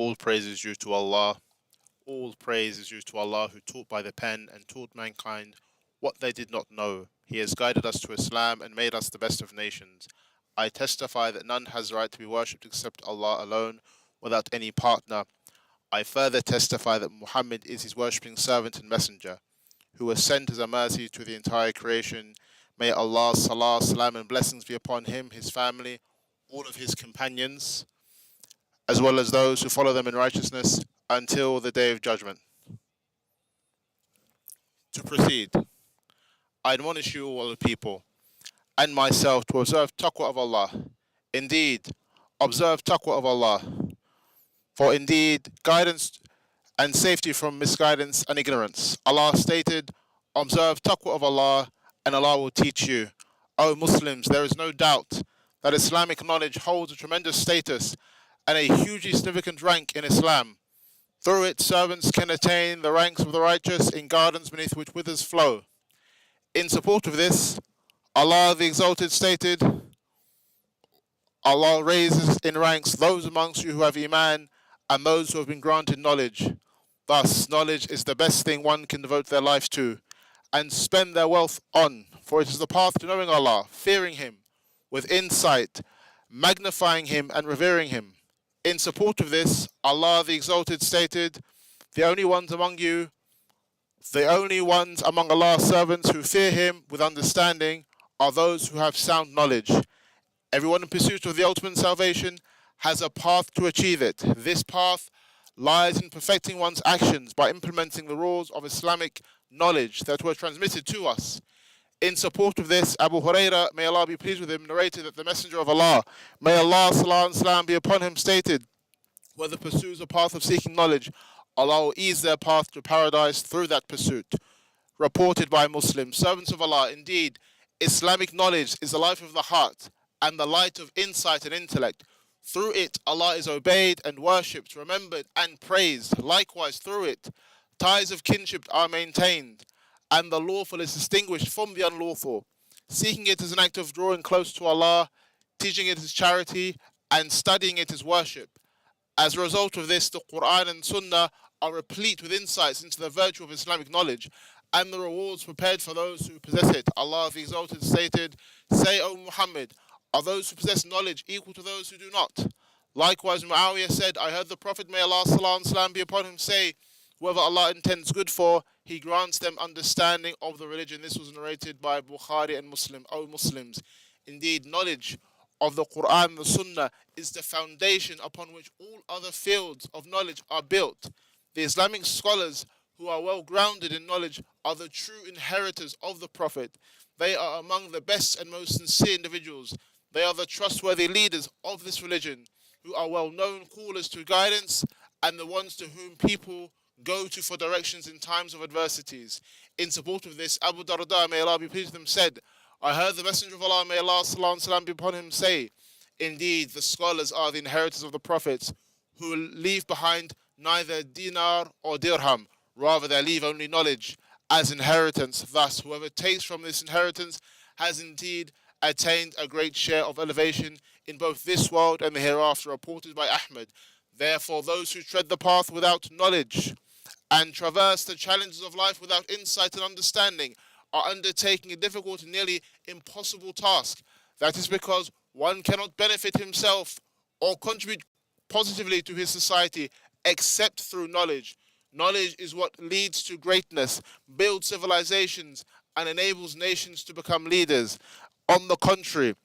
All praise is due to Allah. All praise is due to Allah who taught by the pen and taught mankind what they did not know. He has guided us to Islam and made us the best of nations. I testify that none has the right to be worshipped except Allah alone, without any partner. I further testify that Muhammad is his worshipping servant and messenger, who was sent as a mercy to the entire creation. May Allah's salah, salam and blessings be upon him, his family, all of his companions, as well as those who follow them in righteousness until the day of judgment. To proceed, I admonish you all the people and myself to observe taqwa of Allah. Indeed, observe taqwa of Allah. For indeed, guidance and safety from misguidance and ignorance. Allah stated, observe taqwa of Allah and Allah will teach you. O Muslims, there is no doubt that Islamic knowledge holds a tremendous status and a hugely significant rank in Islam. Through it, servants can attain the ranks of the righteous in gardens beneath which withers flow. In support of this, Allah the Exalted stated, Allah raises in ranks those amongst you who have Iman and those who have been granted knowledge. Thus, knowledge is the best thing one can devote their life to and spend their wealth on, for it is the path to knowing Allah, fearing Him with insight, magnifying Him and revering Him. In support of this, Allah the Exalted stated, the only ones among Allah's servants who fear Him with understanding are those who have sound knowledge. Everyone in pursuit of the ultimate salvation has a path to achieve it. This path lies in perfecting one's actions by implementing the rules of Islamic knowledge that were transmitted to us. In support of this, Abu Huraira, may Allah be pleased with him, narrated that the Messenger of Allah, may Allah salam and salam be upon him, stated, whoever pursues a path of seeking knowledge, Allah will ease their path to paradise through that pursuit. Reported by Muslims, servants of Allah, indeed, Islamic knowledge is the life of the heart and the light of insight and intellect. Through it, Allah is obeyed and worshipped, remembered and praised. Likewise, through it, ties of kinship are maintained, and the lawful is distinguished from the unlawful. Seeking it is an act of drawing close to Allah, teaching it is charity, and studying it is worship. As a result of this, the Quran and Sunnah are replete with insights into the virtue of Islamic knowledge and the rewards prepared for those who possess it. Allah the Exalted stated, say, O Muhammad, are those who possess knowledge equal to those who do not? Likewise, Muawiyah said, I heard the Prophet, may Allah salam and salam be upon him, say, whoever Allah intends good for, He grants them understanding of the religion. This was narrated by Bukhari and Muslim. O Muslims, indeed, knowledge of the Quran and the Sunnah is the foundation upon which all other fields of knowledge are built. The Islamic scholars who are well grounded in knowledge are the true inheritors of the Prophet. They are among the best and most sincere individuals. They are the trustworthy leaders of this religion, who are well-known callers to guidance and the ones to whom people go to for directions in times of adversities. In support of this, Abu Darda, may Allah be pleased with him, said, I heard the Messenger of Allah, may Allah salam and salam be upon him, say, indeed, the scholars are the inheritors of the prophets, who will leave behind neither dinar or dirham, rather they leave only knowledge as inheritance. Thus, whoever takes from this inheritance has indeed attained a great share of elevation in both this world and the hereafter, reported by Ahmad. Therefore, those who tread the path without knowledge and traverse the challenges of life without insight and understanding are undertaking a difficult and nearly impossible task. That is because one cannot benefit himself or contribute positively to his society except through knowledge. Knowledge is what leads to greatness, builds civilizations, and enables nations to become leaders. On the contrary,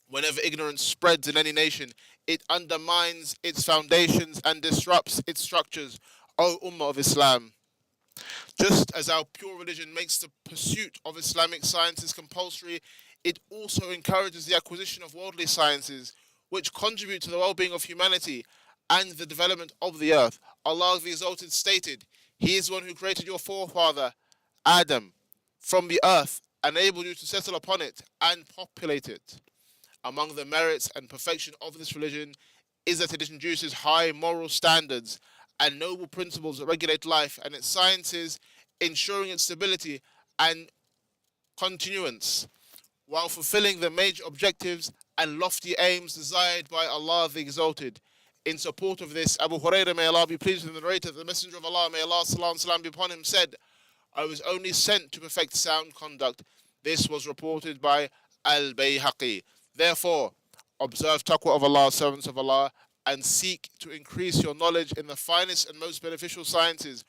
whenever ignorance spreads in any nation, it undermines its foundations and disrupts its structures. O Ummah of Islam, just as our pure religion makes the pursuit of Islamic sciences compulsory, it also encourages the acquisition of worldly sciences, which contribute to the well-being of humanity and the development of the earth. Allah the Exalted stated, He is the one who created your forefather, Adam, from the earth, and enabled you to settle upon it and populate it. Among the merits and perfection of this religion is that it introduces high moral standards and noble principles that regulate life and its sciences, ensuring its stability and continuance, while fulfilling the major objectives and lofty aims desired by Allah the Exalted. In support of this, Abu Hurairah, may Allah be pleased with the narrator, the Messenger of Allah, may Allah salam be upon him, said, I was only sent to perfect sound conduct. This was reported by Al-Bayhaqi. Therefore, observe taqwa of Allah, servants of Allah, and seek to increase your knowledge in the finest and most beneficial sciences.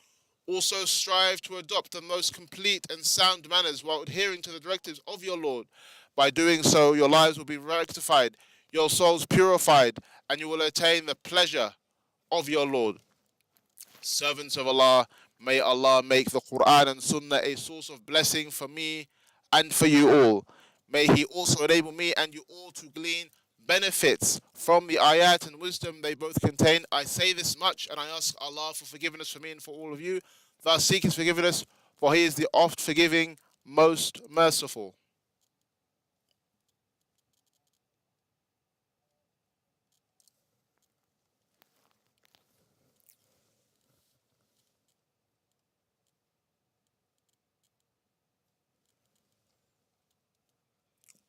Also strive to adopt the most complete and sound manners while adhering to the directives of your Lord. By doing so, your lives will be rectified, your souls purified, and you will attain the pleasure of your Lord. Servants of Allah, may Allah make the Quran and Sunnah a source of blessing for me and for you all. May He also enable me and you all to glean benefits from the ayat and wisdom they both contain. I say this much and I ask Allah for forgiveness for me and for all of you. Thus seek His forgiveness, for He is the oft forgiving, most merciful.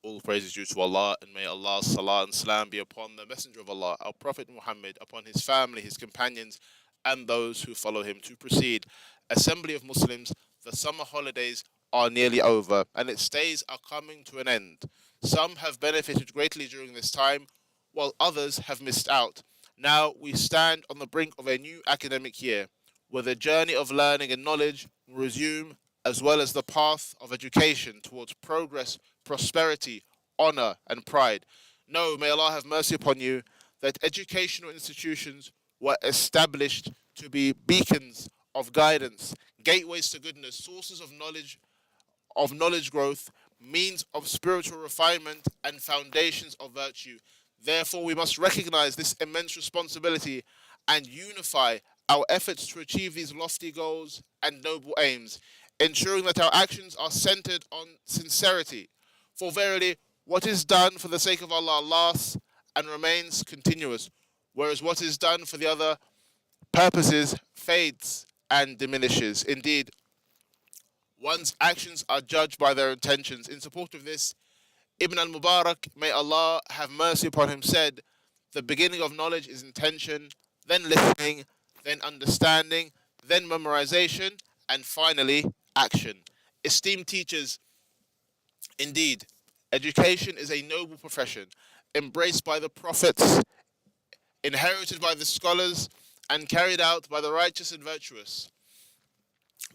All praise is due to Allah, and may Allah's salah and salam be upon the Messenger of Allah, our Prophet Muhammad, upon his family, his companions, and those who follow him. To proceed, Assembly of Muslims, the summer holidays are nearly over, and its days are coming to an end. Some have benefited greatly during this time, while others have missed out. Now we stand on the brink of a new academic year, where the journey of learning and knowledge will resume, as well as the path of education towards progress, prosperity, honor, and pride. Know, may Allah have mercy upon you, that educational institutions were established to be beacons of guidance, gateways to goodness, sources of knowledge growth, means of spiritual refinement, and foundations of virtue. Therefore, we must recognize this immense responsibility and unify our efforts to achieve these lofty goals and noble aims, ensuring that our actions are centered on sincerity. For verily, what is done for the sake of Allah lasts and remains continuous, whereas what is done for the other purposes fades and diminishes. Indeed, one's actions are judged by their intentions. In support of this, Ibn al-Mubarak, may Allah have mercy upon him, said, the beginning of knowledge is intention, then listening, then understanding, then memorization, and finally, action. Esteemed teachers, indeed, education is a noble profession, embraced by the prophets, inherited by the scholars, and carried out by the righteous and virtuous.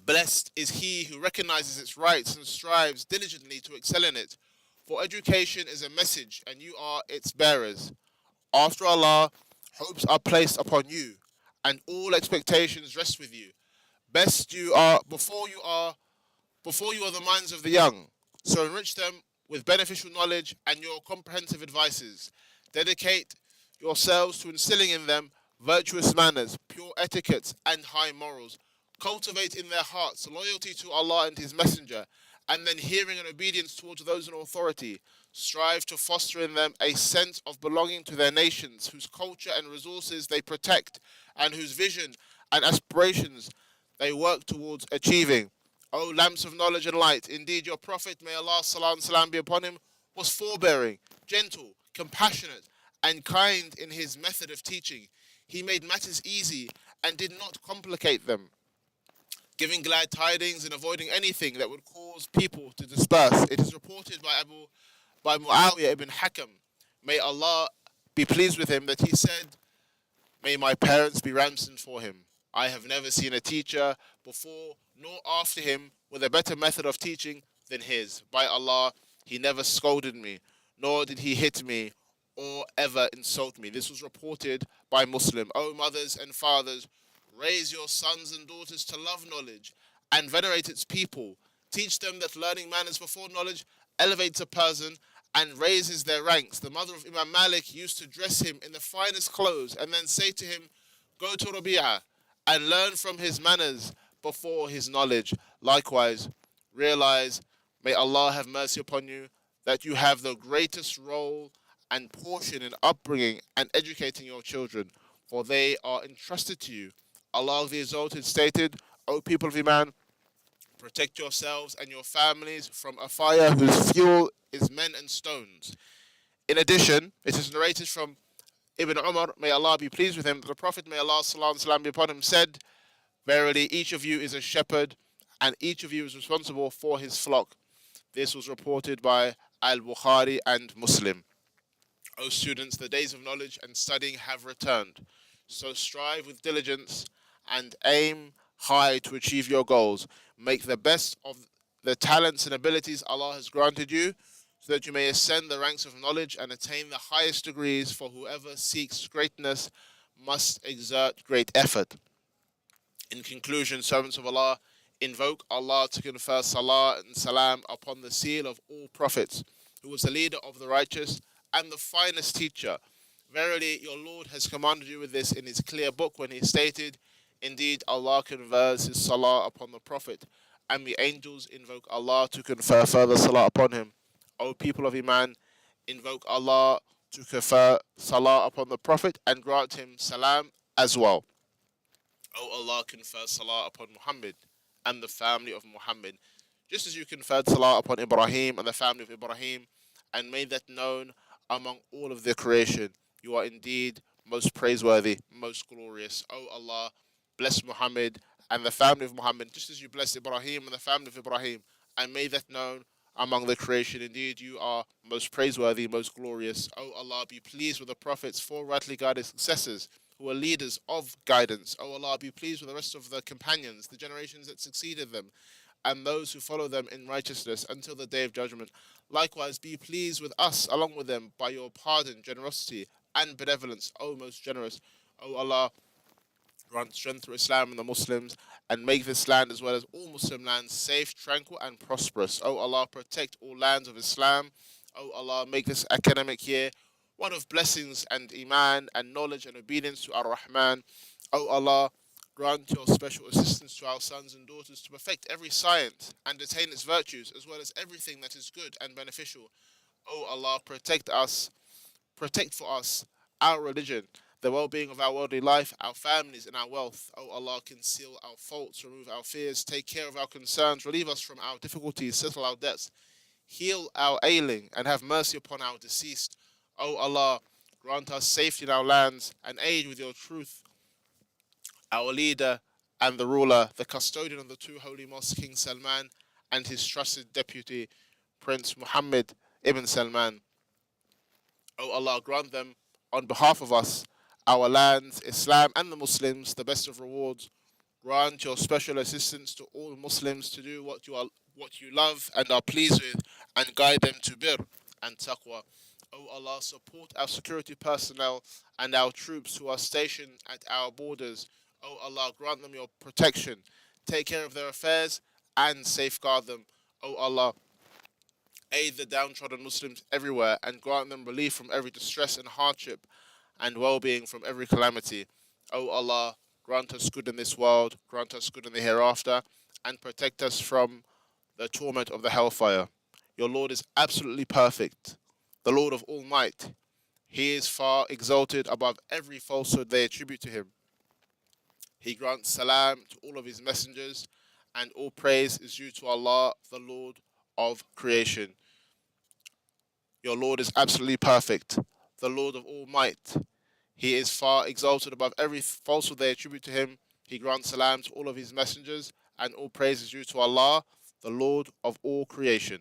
Blessed is he who recognizes its rights and strives diligently to excel in it, for education is a message and you are its bearers. After Allah, hopes are placed upon you, and all expectations rest with you. Best you are before you are the minds of the young. So enrich them with beneficial knowledge and your comprehensive advices. Dedicate yourselves to instilling in them virtuous manners, pure etiquettes, and high morals. Cultivate in their hearts loyalty to Allah and His Messenger, and then hearing and obedience towards those in authority. Strive to foster in them a sense of belonging to their nations, whose culture and resources they protect, and whose vision and aspirations they work towards achieving. O lamps of knowledge and light, indeed your Prophet, may Allah's salam be upon him, was forbearing, gentle, compassionate, and kind in his method of teaching. He made matters easy and did not complicate them, giving glad tidings and avoiding anything that would cause people to disperse. It is reported by Muawiyah ibn Hakam, may Allah be pleased with him, that he said, may my parents be ransomed for him. I have never seen a teacher before nor after him with a better method of teaching than his. By Allah, he never scolded me, nor did he hit me or ever insult me. This was reported by Muslim. O mothers and fathers, raise your sons and daughters to love knowledge and venerate its people. Teach them that learning manners before knowledge elevates a person and raises their ranks. The mother of Imam Malik used to dress him in the finest clothes and then say to him, go to Rabi'ah and learn from his manners before his knowledge. Likewise, realize, may Allah have mercy upon you, that you have the greatest role and portion in upbringing and educating your children, for they are entrusted to you. Allah the Exalted stated, O people of Iman, protect yourselves and your families from a fire whose fuel is men and stones. In addition, it is narrated from Ibn Umar, may Allah be pleased with him, the Prophet, may Allah salam salam be upon him, said, verily each of you is a shepherd and each of you is responsible for his flock. This was reported by Al-Bukhari and Muslim. O students, the days of knowledge and studying have returned. So strive with diligence and aim high to achieve your goals. Make the best of the talents and abilities Allah has granted you, so that you may ascend the ranks of knowledge and attain the highest degrees, for whoever seeks greatness must exert great effort. In conclusion, servants of Allah, invoke Allah to confer salah and salam upon the seal of all prophets, who was the leader of the righteous and the finest teacher. Verily, your Lord has commanded you with this in his clear book when he stated, indeed, Allah confers his salah upon the Prophet, and the angels invoke Allah to confer further salah upon him. O people of Iman, invoke Allah to confer salah upon the Prophet and grant him salam as well. O Allah, confer salah upon Muhammad and the family of Muhammad, just as you conferred salah upon Ibrahim and the family of Ibrahim, and made that known among all of the creation. You are indeed most praiseworthy, most glorious. O Allah, bless Muhammad and the family of Muhammad, just as you blessed Ibrahim and the family of Ibrahim, and made that known among the creation. Indeed, you are most praiseworthy, most glorious. O Allah, be pleased with the Prophet's four rightly guided successors, who are leaders of guidance. O Allah, be pleased with the rest of the companions, the generations that succeeded them, and those who follow them in righteousness until the day of judgment. Likewise, be pleased with us along with them by your pardon, generosity, and benevolence, O most generous. O Allah, grant strength to Islam and the Muslims, and make this land as well as all Muslim lands safe, tranquil, and prosperous. O Allah, protect all lands of Islam. O Allah, make this academic year one of blessings and iman and knowledge and obedience to Al-Rahman. O Allah, grant your special assistance to our sons and daughters to perfect every science and attain its virtues, as well as everything that is good and beneficial. O Allah, protect for us our religion, the well-being of our worldly life, our families, and our wealth. O Allah, conceal our faults, remove our fears, take care of our concerns, relieve us from our difficulties, settle our debts, heal our ailing, and have mercy upon our deceased. O Allah, grant us safety in our lands and aid with your truth our leader and the ruler, the custodian of the two holy mosques, King Salman, and his trusted deputy, Prince Muhammad ibn Salman. O Allah, grant them on behalf of us, our lands, Islam, and the Muslims, the best of rewards. Grant your special assistance to all Muslims to do what you love and are pleased with, and guide them to birr and taqwa. O Allah, support our security personnel and our troops who are stationed at our borders. O Allah, grant them your protection. Take care of their affairs and safeguard them. O Allah, aid the downtrodden Muslims everywhere and grant them relief from every distress and hardship and well-being from every calamity. O Allah, grant us good in this world, grant us good in the hereafter, and protect us from the torment of the hellfire. Your Lord is absolutely perfect, the Lord of all might. He is far exalted above every falsehood they attribute to him. He grants salam to all of his messengers, and all praise is due to Allah, the Lord of creation. Your Lord is absolutely perfect, the Lord of all might. He is far exalted above every falsehood they attribute to him. He grants salam to all of his messengers, and all praise is due to Allah, the Lord of all creation.